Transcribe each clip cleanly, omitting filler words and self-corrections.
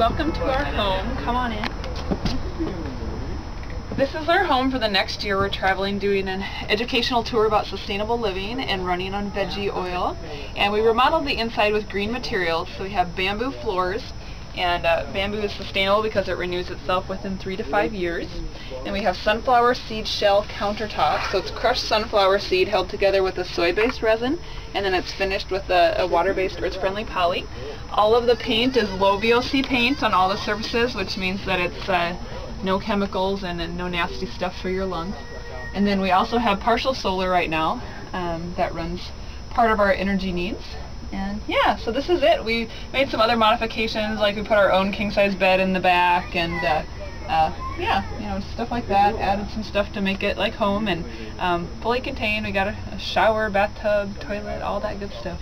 welcome to our home. Come on in. This is our home for the next year. We're traveling, doing an educational tour about sustainable living and running on veggie oil. And we remodeled the inside with green materials. So we have bamboo floors, and bamboo is sustainable because it renews itself within 3 to 5 years. And we have sunflower seed shell countertops. So it's crushed sunflower seed held together with a soy-based resin, and then it's finished with a water-based earth-friendly poly. All of the paint is low VOC paint on all the surfaces, which means that it's no chemicals and no nasty stuff for your lungs. And then we also have partial solar right now that runs part of our energy needs. And yeah, so this is it. We made some other modifications, like we put our own king-size bed in the back, and yeah, you know, stuff like that. Added some stuff to make it like home, and fully contained. We got a shower, bathtub, toilet, all that good stuff.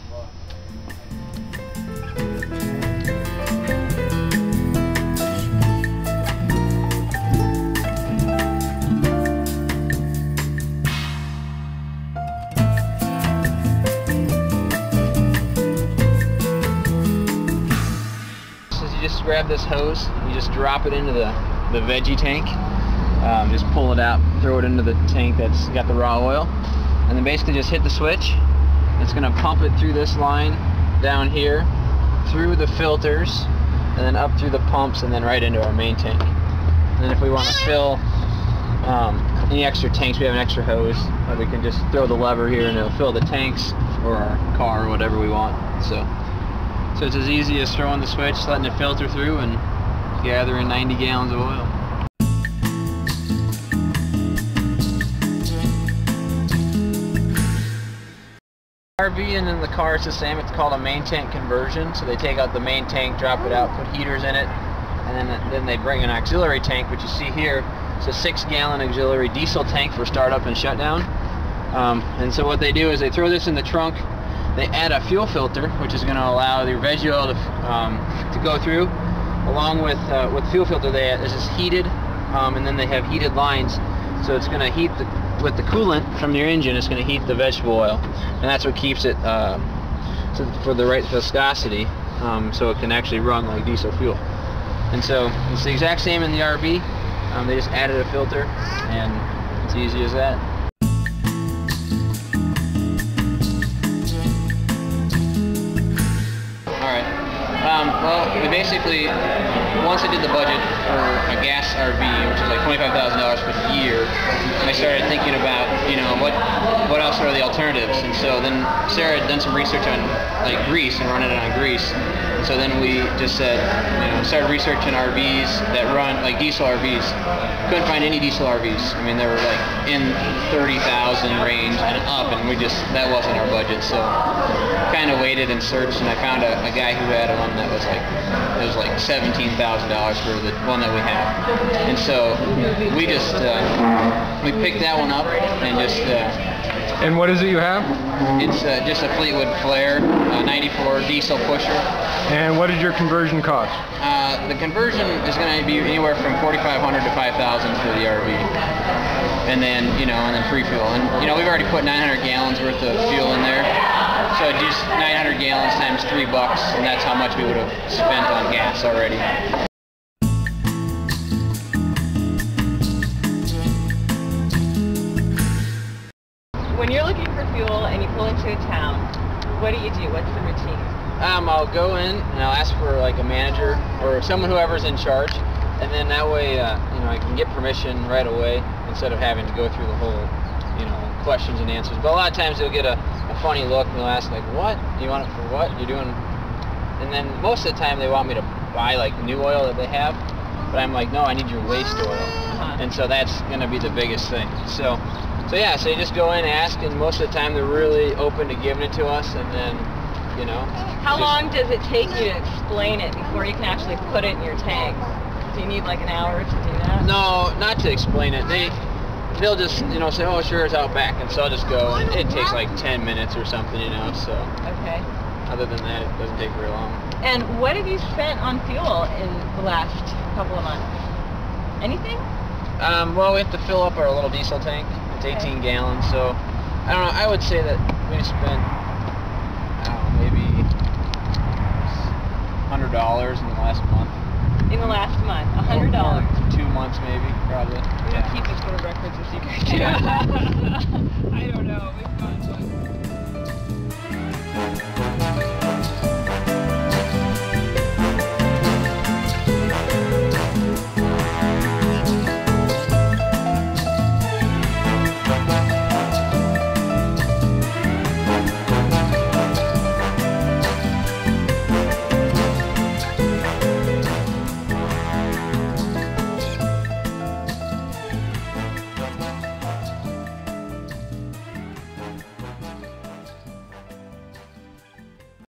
Just grab this hose, you just drop it into the Veggie tank, just pull it out, throw it into the tank that's got the raw oil, and then basically just hit the switch. It's going to pump it through this line down here, through the filters, and then up through the pumps, and then right into our main tank. And then if we want to fill any extra tanks, we have an extra hose, we can just throw the lever here and it'll fill the tanks or our car or whatever we want. So it's as easy as throwing the switch, letting it filter through, and gathering 90 gallons of oil. RV and in the car it's the same. It's called a main tank conversion. So they take out the main tank, drop it out, put heaters in it, and then they bring an auxiliary tank, which you see here. It's a 6-gallon auxiliary diesel tank for startup and shutdown. And so what they do is they throw this in the trunk. They add a fuel filter, which is going to allow your veggie oil to go through. Along with fuel filter, this is heated, and then they have heated lines. So it's going to heat with the coolant from your engine. It's going to heat the vegetable oil, and that's what keeps it for the right viscosity, so it can actually run like diesel fuel. And so it's the exact same in the RV. They just added a filter, and it's easy as that. Well, we basically, once I did the budget for a gas RV, which is like $25,000 for the year, I started thinking about, you know, what else are the alternatives. And so then Sarah had done some research on like grease and running it on grease. And so then we just said, you know, started researching RVs that run like diesel RVs. Couldn't find any diesel RVs. I mean, they were like in 30,000 range and up, and that wasn't our budget. So kind of waited and searched, and I found a guy who had one that was like $17,000 for the one that we have. And so we just we picked that one up and just. And what is it you have? It's just a Fleetwood Flare 94 diesel pusher. And what did your conversion cost? The conversion is going to be anywhere from $4,500 to $5,000 for the RV. And then, you know, and then free fuel. And, you know, we've already put 900 gallons worth of fuel in there. So just 900 gallons times $3, and that's how much we would have spent on gas already. When you're looking for fuel and you pull into a town, what do you do? What's the routine? I'll go in and I'll ask for like a manager or someone whoever's in charge, and then that way, you know, I can get permission right away instead of having to go through the whole, you know, questions and answers. But a lot of times they'll get a funny look and they'll ask like, what? You want it for what? You're doing? And then most of the time they want me to buy like new oil that they have, but I'm like, no, I need your waste oil. And so that's going to be the biggest thing. So yeah, so you just go in and ask, and most of the time they're really open to giving it to us, and then, you know. How long does it take you to explain it before you can actually put it in your tank? Do you need like an hour to do that? No, not to explain it. They'll just, you know, say, oh, sure, it's out back, and so I'll just go, and it takes like 10 minutes or something, you know, so. Okay. Other than that, it doesn't take very long. And what have you spent on fuel in the last couple of months? Anything? Well, we have to fill up our little diesel tank. It's 18 gallons, so I don't know, I would say that we spent, I don't know, maybe $100 in the last month. in the last month. $100. Or 2 months maybe, probably. We don't keep this for the records, as you guys do.